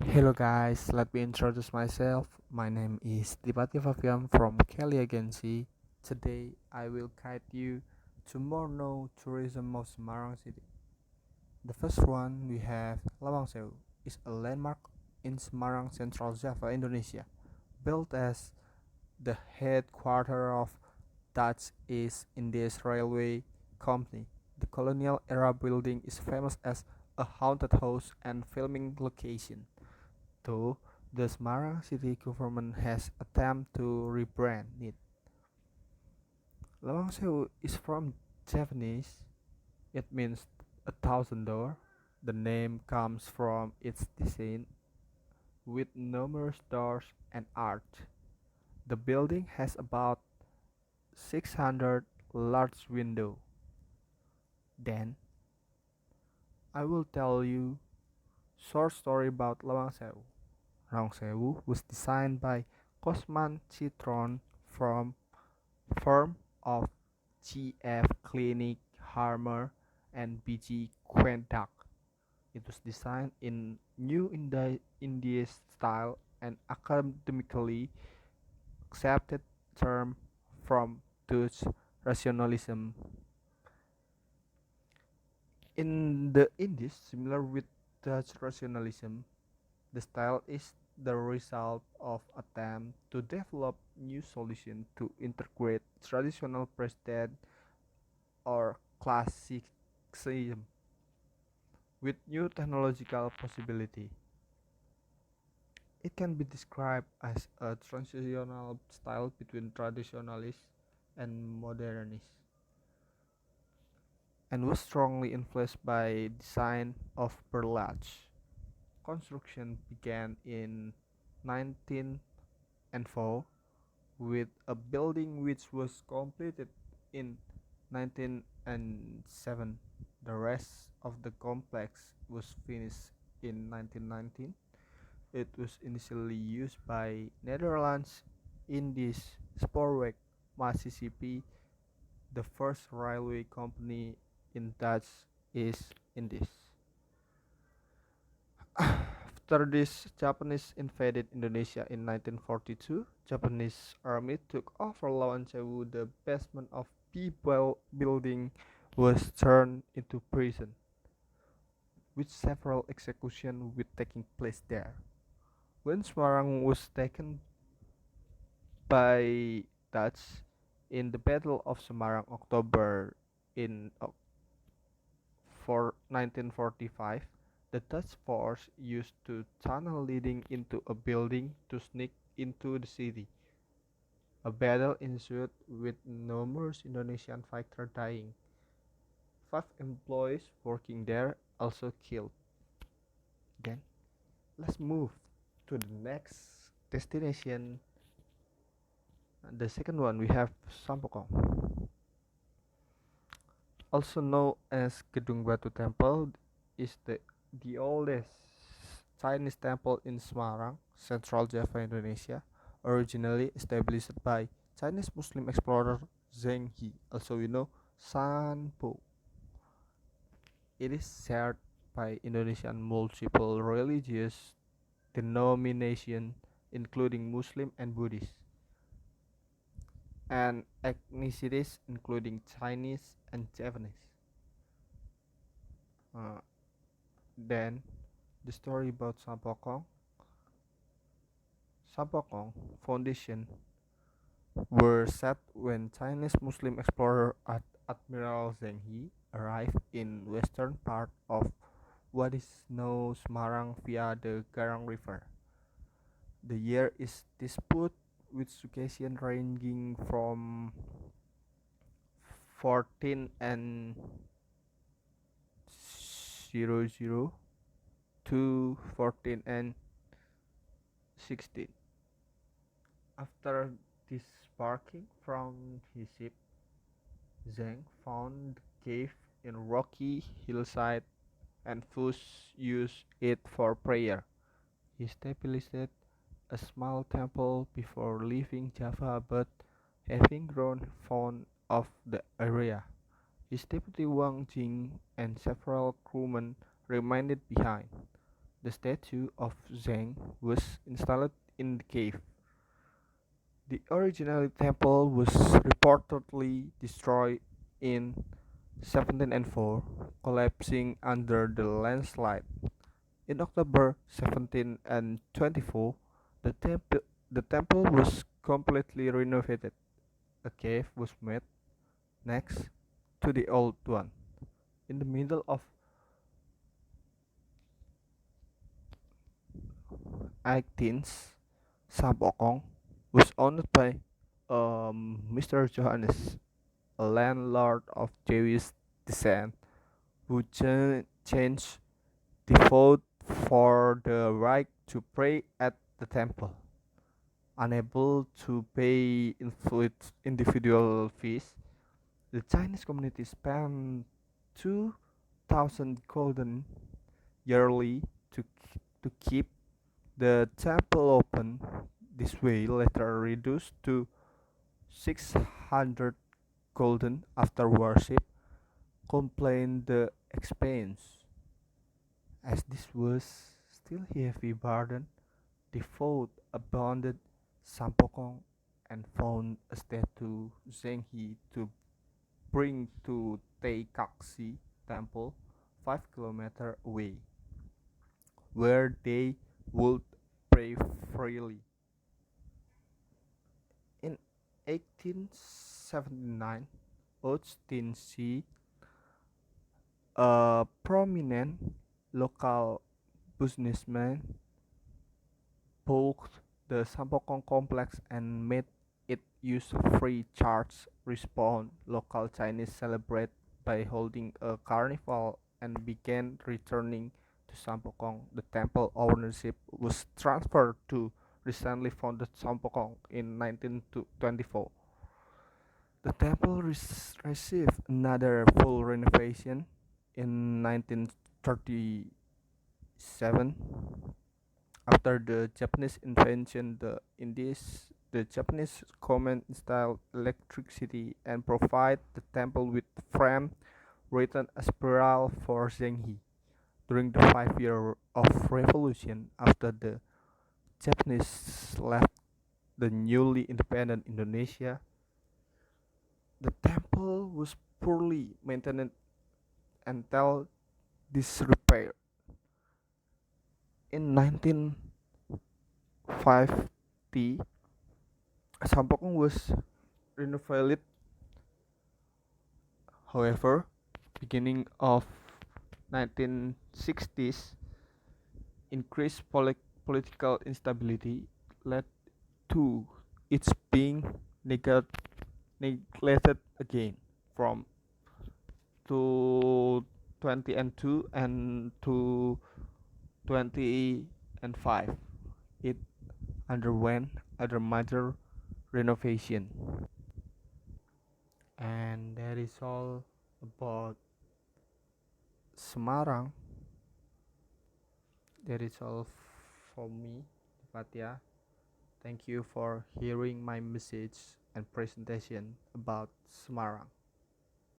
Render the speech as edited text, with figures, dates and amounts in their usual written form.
Hello guys, let me introduce myself. My name is Dipatya Favian from Kelly Agency. Today I will guide you to more know tourism of Semarang city. The first one we have Lawang Sewu is a landmark in Semarang, Central Java, Indonesia. Built as the headquarters of Dutch East Indies Railway Company, the colonial era building is famous as a haunted house and filming location. Though the Semarang city government has attempted to rebrand it. Lawang Sewu is from Japanese. It means a thousand door. The name comes from its design with numerous doors and arch. The building has about 600 large windows. Then I will tell you short story about Lawang Sewu. Lawang Sewu was designed by Cosman Citron from firm of G.F. Clinic Harmer and B.G. Quendak. It was designed in New Indian style and academically accepted term from Dutch rationalism. In the Indies, similar with Dutch rationalism, the style is the result of attempt to develop new solutions to integrate traditional prestige or classicism with new technological possibility. It can be described as a transitional style between traditionalist and modernist, and was strongly influenced by design of Berlage. Construction began in 1904 with a building which was completed in 1907. The rest of the complex was finished in 1919. It was initially used by Netherlands Indies Spoorweg Mississippi, the first railway company in Dutch East Indies. After this, Japanese invaded Indonesia in 1942. Japanese army took over Lawan Sewu. The basement of people building was turned into prison, with several executions with taking place there. When Semarang was taken by Dutch in the Battle of Semarang, October in for 1945, the Dutch force used a tunnel leading into a building to sneak into the city. A battle ensued with numerous Indonesian fighters dying. 5 employees working there also killed. Then let's move to the next destination. The second one we have Sampokong, also known as Gedung Batu Temple, is the oldest Chinese temple in Semarang, Central Java, Indonesia, originally established by Chinese Muslim explorer Zheng He, also we know Sanpo. It is shared by Indonesian multiple religious denominations, including Muslim and Buddhist, and ethnicities including Chinese and Japanese. Uh, then the story about Sampokong foundation were set when Chinese Muslim explorer Admiral Zheng He arrived in western part of what is now Semarang via the Garang River. The year is disputed with location ranging from 14 and 00 to 14 and 16. After disembarking from his ship, Zheng found the cave in rocky hillside and first used it for prayer. He established a small temple before leaving Java, but having grown fond of the area, his deputy Wang Jing and several crewmen remained behind. The statue of Zheng was installed in the cave. The original temple was reportedly destroyed in 1704, collapsing under the landslide. In October 1724, the temple was completely renovated. A cave was made next to the old one. In the middle of 18th, Sampokong was owned by Mr. Johannes, a landlord of Jewish descent, who changed the vote for the right to pray at the temple. Unable to pay individual fees, the Chinese community spent 2,000 golden yearly to keep the temple open. This way later reduced to 600 golden after worship complained the expense. As this was still heavy burden, the devout abandoned Sampokong and found a statue Zhenghe to bring to Teikaxi temple 5 kilometers away, where they would pray freely. In 1879, Austin C., a prominent local businessman, bought the Sampokong complex and made it use free charge response. Local Chinese celebrate by holding a carnival and began returning to Sampokong. The temple ownership was transferred to recently founded Sampokong in 1924. The temple received another full renovation in 1937 after the Japanese invasion. The Japanese government installed electricity and provided the temple with frame written a spiral for Zhenghe. During the 5 years of revolution after the Japanese left the newly independent Indonesia, the temple was poorly maintained until disrepair. In 1950, Sampokong was renovated. However, beginning of 1960s, increased political instability led to its being neglected again from to 2002 and to 2005. It underwent other major renovation. And that is all about Semarang. That is all from me, Dipatya. Thank you for hearing my message and presentation about Semarang.